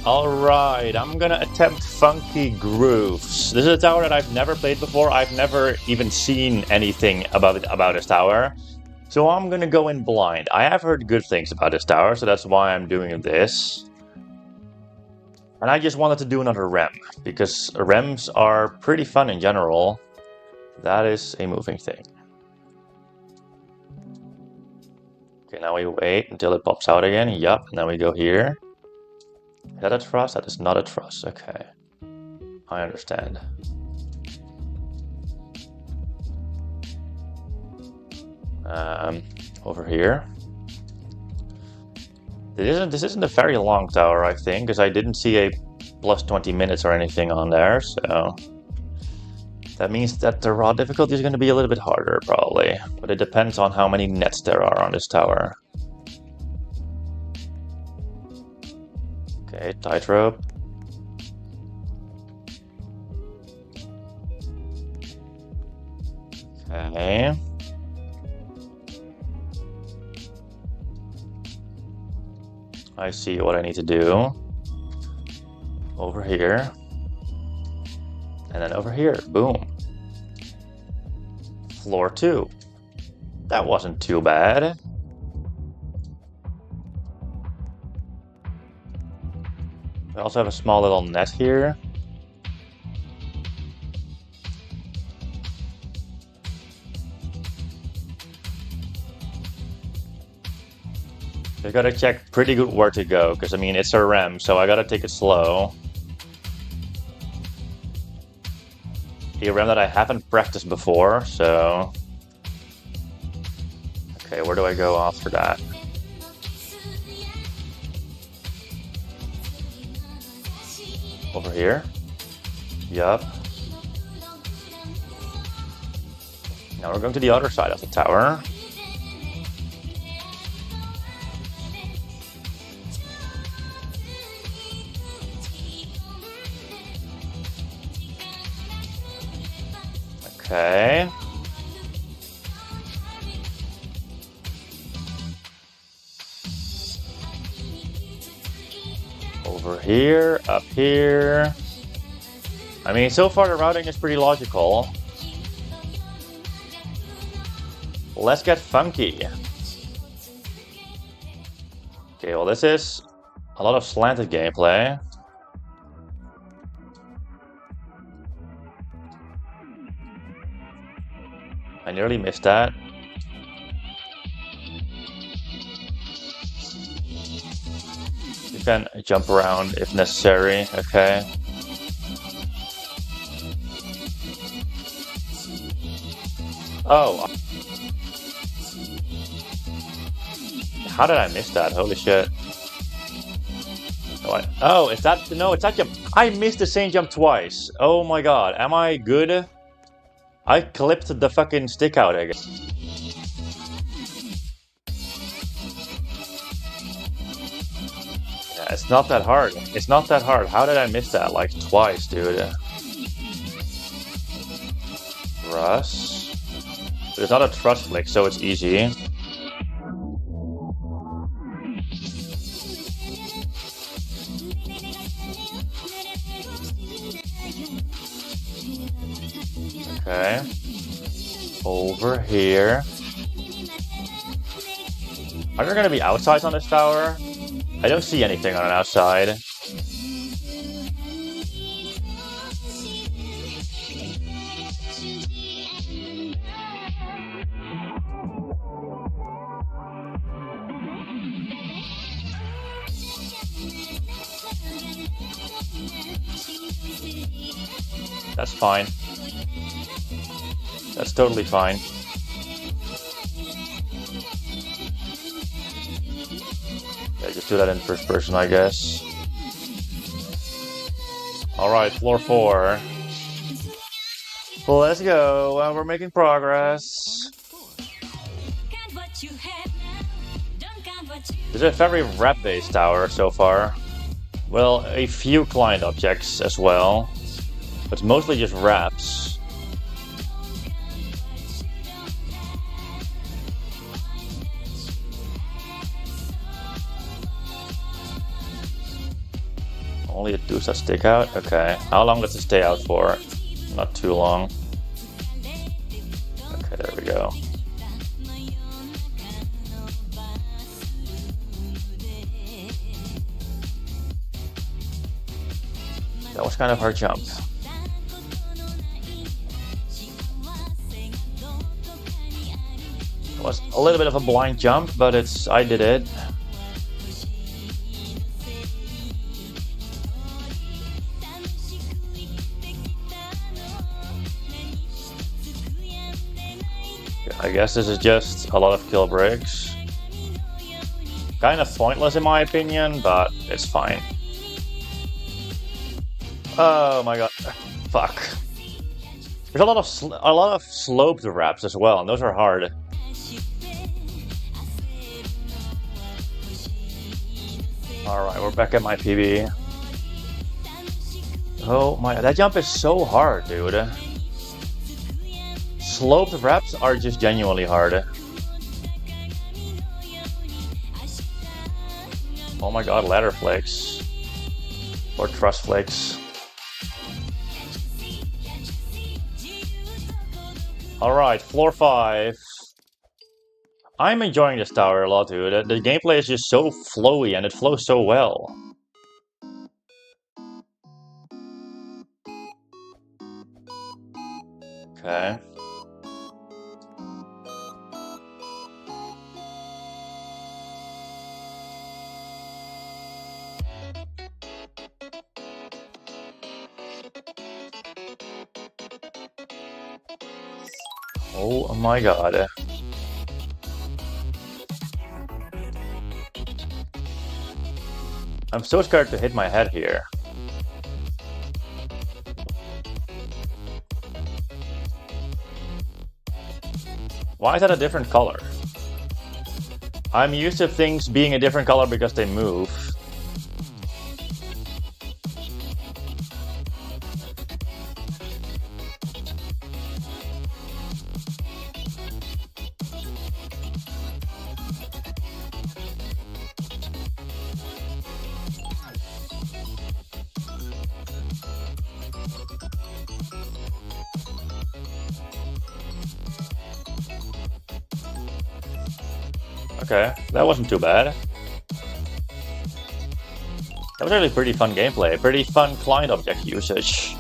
Alright, I'm gonna attempt Funky Grooves. This is a tower that I've never played before. I've never even seen anything about this tower. So I'm gonna go in blind. I have heard good things about this tower, so that's why I'm doing this. And I just wanted to do another rem, because rems are pretty fun in general. That is a moving thing. Okay, now we wait until it pops out again. Yup, and then we go here. Is that a truss? That is not a truss. Okay. I understand. Over here. This isn't a very long tower, I think, because I didn't see a plus 20 minutes or anything on there, so that means that the raw difficulty is going to be a little bit harder, probably. But it depends on how many nets there are on this tower. Okay, tightrope. Okay. I see what I need to do. Over here. And then over here. Boom. Floor 2. That wasn't too bad. We also have a small little net here. I gotta check pretty good where to go, because I mean it's a rem, so I gotta take it slow. A rem that I haven't practiced before, so... Okay, where do I go after that? Over here? Yup. Now we're going to the other side of the tower. Okay. Over here, up here. I mean, so far the routing is pretty logical. Let's get funky. Okay, well this is a lot of slanted gameplay. I nearly missed that. You can jump around if necessary, okay. Oh. How did I miss that? Holy shit. Oh, is that... No, it's that jump. I missed the same jump twice. Oh my god. Am I good? I clipped the fucking stick out again. Yeah, it's not that hard. It's not that hard. How did I miss that? Like twice, dude. Truss. There's not a truss flick, so it's easy. Okay. Over here. Are there gonna be outsides on this tower? I don't see anything on an outside. That's fine. That's totally fine. Yeah, just do that in first person, I guess. Alright, floor 4. Let's go. We're making progress. This is a very rep-based tower so far. Well, a few client objects as well. But mostly just reps. Only the twos that stick out? Okay. How long does it stay out for? Not too long. Okay, there we go. That was kind of hard jump. It was a little bit of a blind jump, but I did it. I guess this is just a lot of kill breaks. Kind of pointless in my opinion, but it's fine. Oh my god. Fuck. There's a lot of sloped wraps as well, and those are hard. Alright, we're back at my PB. Oh my, that jump is so hard, dude. Sloped wraps are just genuinely hard. Oh my god, ladder flicks. Or truss flicks. Alright, floor 5. I'm enjoying this tower a lot, dude. The gameplay is just so flowy and it flows so well. Okay. Oh my god. I'm so scared to hit my head here. Why is that a different color? I'm used to things being a different color because they move. Okay, that wasn't too bad. That was really pretty fun gameplay, pretty fun client object usage.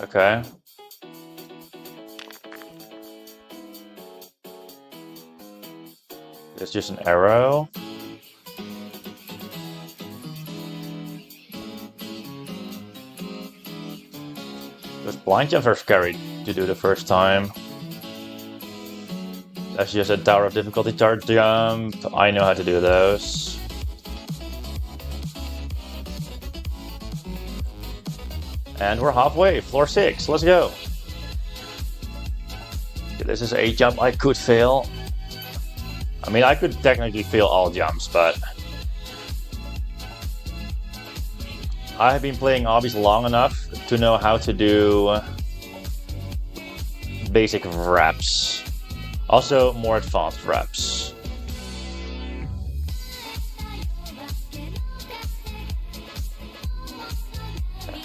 Okay. It's just an arrow. Those blind jumps are scary to do the first time. That's just a tower of difficulty chart jump. I know how to do those. And we're halfway, floor 6, let's go. Okay, this is a jump I could fail. I mean, I could technically fail all jumps, but I have been playing obbies long enough to know how to do basic wraps. Also, more advanced wraps.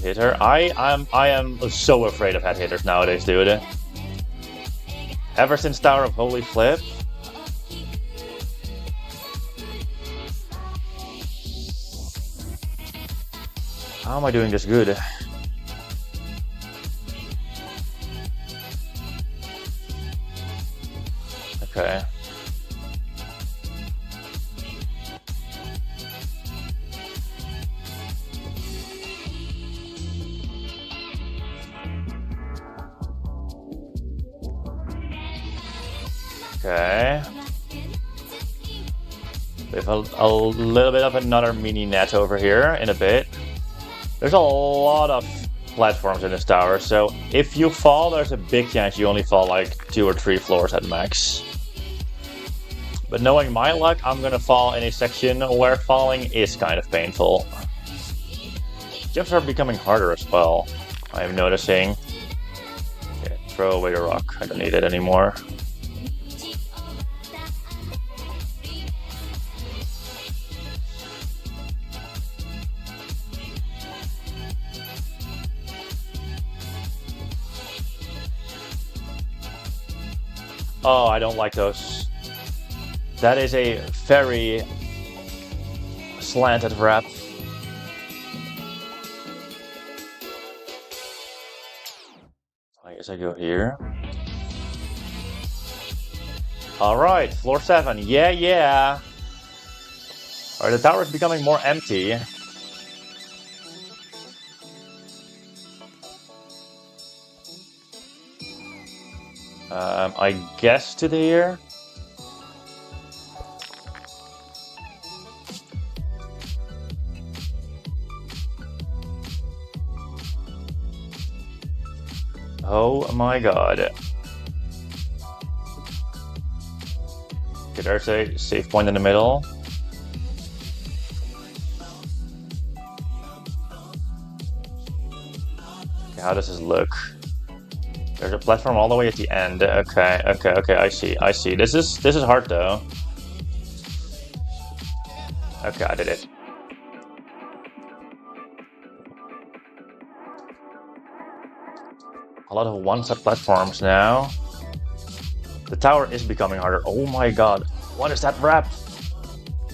Hitter. I am so afraid of head hitters nowadays, dude. Ever since Tower of Holy Flip. How am I doing this good? Okay. Okay. We have a little bit of another mini net over here in a bit. There's a lot of platforms in this tower, so if you fall, there's a big chance you only fall like 2 or 3 floors at max. But knowing my luck, I'm gonna fall in a section where falling is kind of painful. Jumps are becoming harder as well, I'm noticing. Okay, throw away the rock. I don't need it anymore. Oh, I don't like those. That is a very slanted wrap. I guess I go here. Alright, floor 7. Yeah. Alright, the tower is becoming more empty. I guess to here. Oh my god. Okay, there's a safe point in the middle. Okay, how does this look? There's a platform all the way at the end. Okay, I see. This is hard though. Okay, I did it. A lot of one-shot platforms now. The tower is becoming harder. Oh my god. What is that wrap?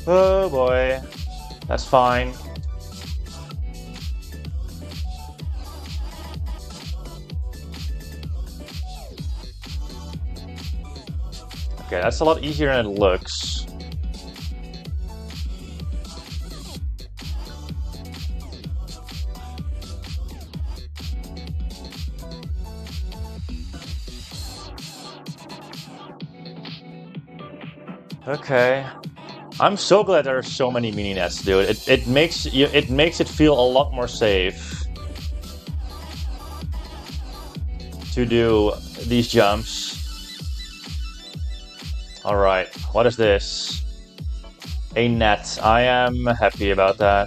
Oh boy. That's fine. Okay, that's a lot easier than it looks. Okay. I'm so glad there are so many mini nets, dude. It makes it feel a lot more safe to do these jumps. Alright, what is this? A net. I am happy about that.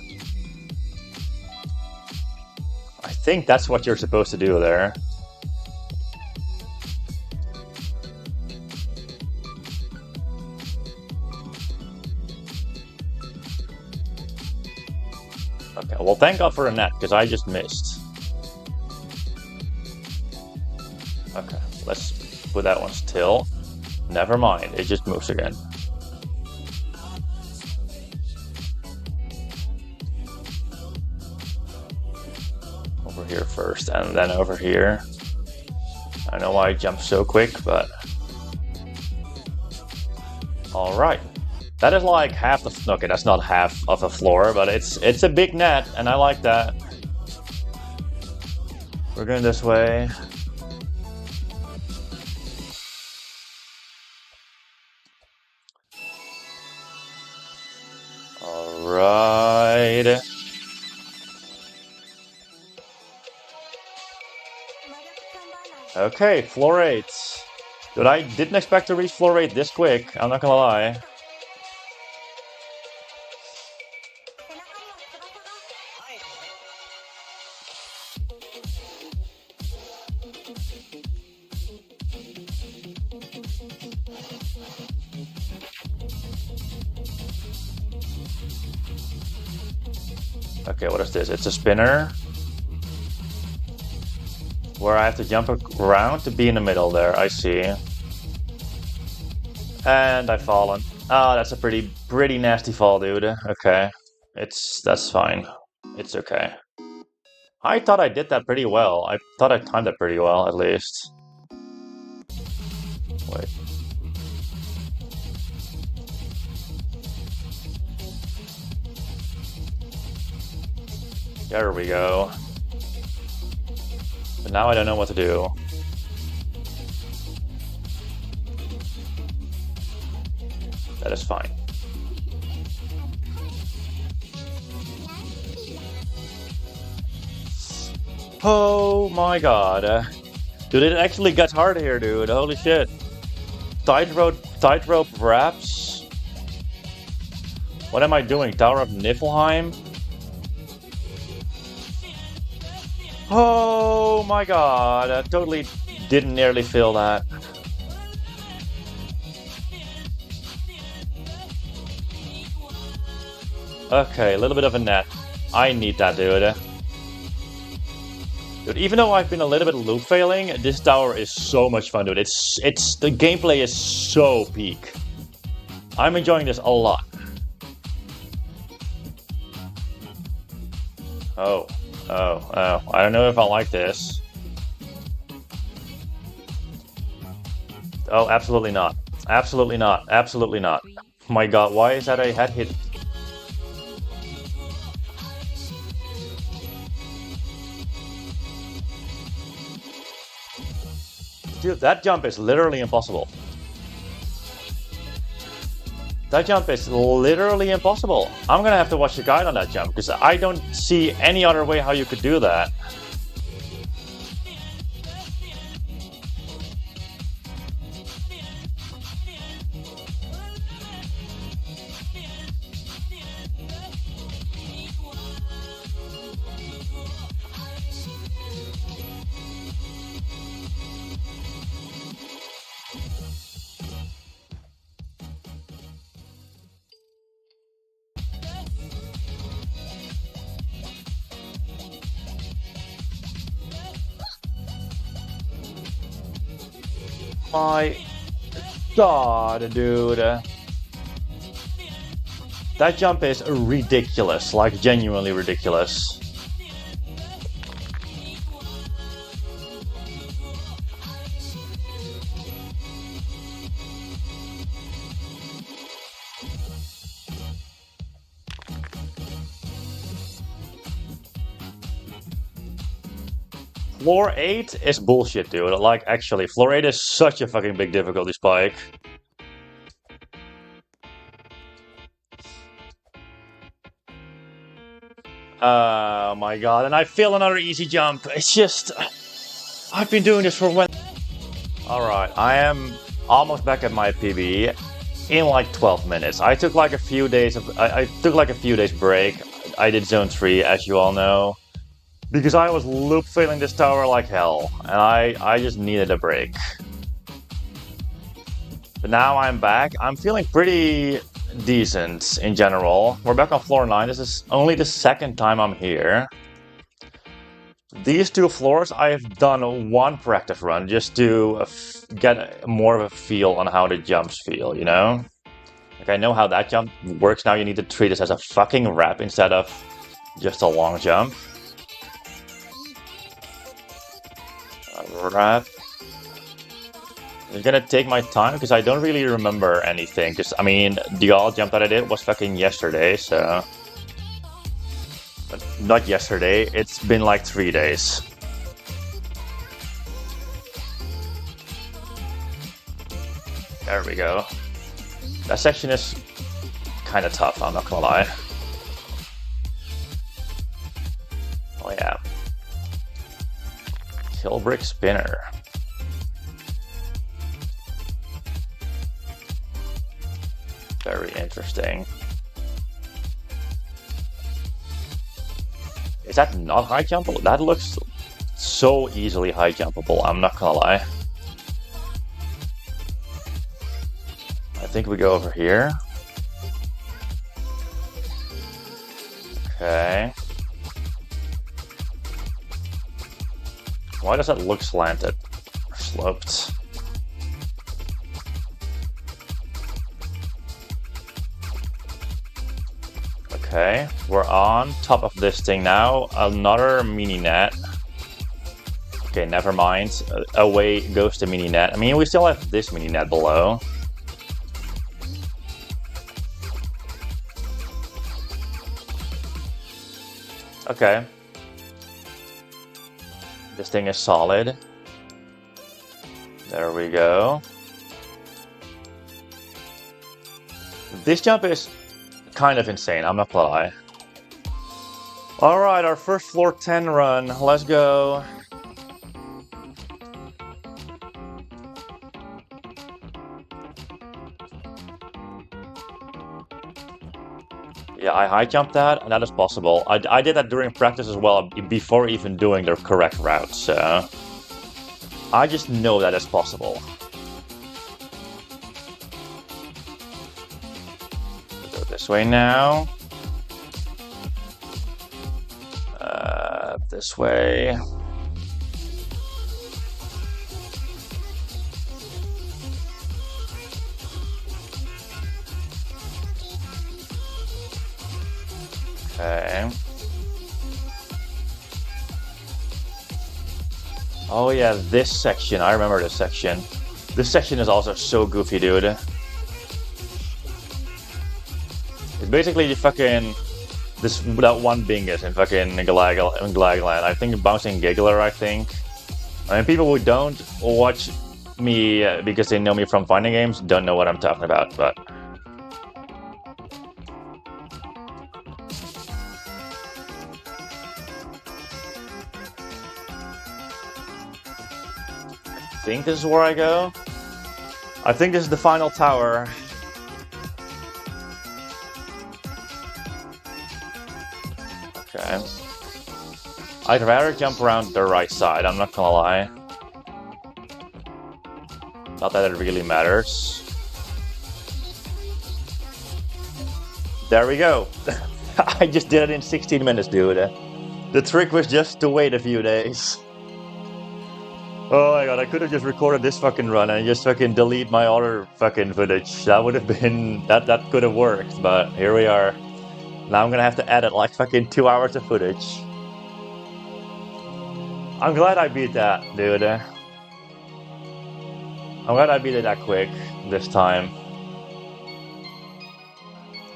I think that's what you're supposed to do there. Okay, well thank God for a net, because I just missed. Okay, let's put that one still. Never mind, it just moves again. Over here first, and then over here. I know why I jumped so quick, but... Alright. That is like half the... Okay, that's not half of the floor, but it's a big net, and I like that. We're going this way. Alright. Okay, floor 8. Dude, I didn't expect to reach floor 8 this quick, I'm not gonna lie. Okay, what is this? It's a spinner. Where I have to jump around to be in the middle there, I see. And I've fallen. Oh, that's a pretty nasty fall, dude. Okay. That's fine. It's okay. I thought I did that pretty well. I thought I timed that pretty well, at least. Wait. There we go. But now I don't know what to do. That is fine. Oh my god. Dude, it actually gets hard here, dude. Holy shit. Tightrope wraps. What am I doing? Tower of Niflheim? Oh my god, I totally didn't nearly feel that. Okay, a little bit of a net. I need that, dude. Dude, even though I've been a little bit loop failing, this tower is so much fun, dude. The gameplay is so peak. I'm enjoying this a lot. Oh, I don't know if I like this. Oh, absolutely not. Absolutely not. Absolutely not. Oh my god, why is that a head hit? Dude, that jump is literally impossible. That jump is literally impossible. I'm gonna have to watch the guide on that jump, because I don't see any other way how you could do that. My god, dude. That jump is ridiculous, like genuinely ridiculous. Floor 8 is bullshit, dude. Like, actually, floor 8 is such a fucking big difficulty spike. Oh my god, and I fail another easy jump. It's just... I've been doing this for when... Alright, I am almost back at my PB in like 12 minutes. I took like a few days of... I took like a few days break. I did zone 3, as you all know. Because I was loop failing this tower like hell, and I just needed a break. But now I'm back. I'm feeling pretty decent in general. We're back on floor 9. This is only the second time I'm here. These two floors, I've done one practice run just to get more of a feel on how the jumps feel, you know? Like, I know how that jump works now. You need to treat this as a fucking wrap instead of just a long jump. Wrap. I'm gonna take my time because I don't really remember anything. Because, I mean, the all jump that I did was fucking yesterday, so... But not yesterday, it's been like 3 days. There we go. That section is kind of tough, I'm not gonna lie. Oh yeah. Kill brick spinner. Very interesting. Is that not high jumpable? That looks so easily high jumpable, I'm not gonna lie. I think we go over here. Okay. Why does that look slanted or sloped? Okay, we're on top of this thing now. Another mini net. Okay, never mind. Away goes the mini net. I mean, we still have this mini net below. Okay. This thing is solid. There we go. This jump is kind of insane, I'm not gonna lie. Alright, our first floor 10 run. Let's go. Yeah, I high jumped that, and that is possible. I did that during practice as well, before even doing the correct route, so... I just know that is possible. Go this way now. This way. Okay. Oh yeah, this section. I remember this section. This section is also so goofy, dude. It's basically the fucking... that one Bingus in fucking Glagland. I think Bouncing Giggler, I think. I mean, people who don't watch me because they know me from fighting games don't know what I'm talking about, but... I think this is where I go. I think this is the final tower. Okay. I'd rather jump around the right side, I'm not gonna lie. Not that it really matters. There we go. I just did it in 16 minutes, dude. The trick was just to wait a few days. Oh my god, I could have just recorded this fucking run and just fucking delete my other fucking footage. That would have been... that could have worked, but here we are. Now I'm gonna have to edit like fucking 2 hours of footage. I'm glad I beat that, dude. I'm glad I beat it that quick this time.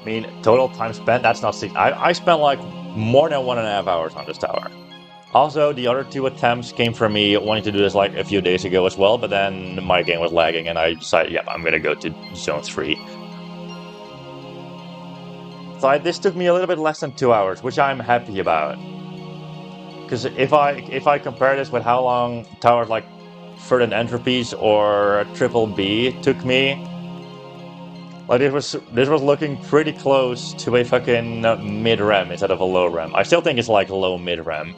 I mean, total time spent, that's not 6. I spent like more than 1.5 hours on this tower. Also, the other 2 attempts came from me wanting to do this like a few days ago as well, but then my game was lagging and I decided, yep, I'm gonna go to Zone 3. So this took me a little bit less than 2 hours, which I'm happy about. Because if I compare this with how long towers like Verdant Entropies or Triple B took me, like this was looking pretty close to a fucking mid-rem instead of a low-rem. I still think it's like low-mid-rem.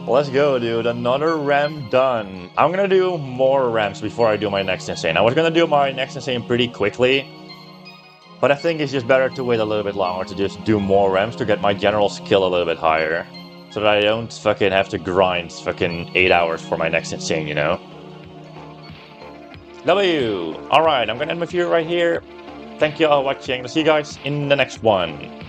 Let's go, dude. Another rem done. I'm gonna do more rems before I do my next insane. I was gonna do my next insane pretty quickly, but I think it's just better to wait a little bit longer to just do more rems to get my general skill a little bit higher. So that I don't fucking have to grind fucking 8 hours for my next insane, you know? W! Alright, I'm gonna end my video right here. Thank you all for watching. I'll see you guys in the next one.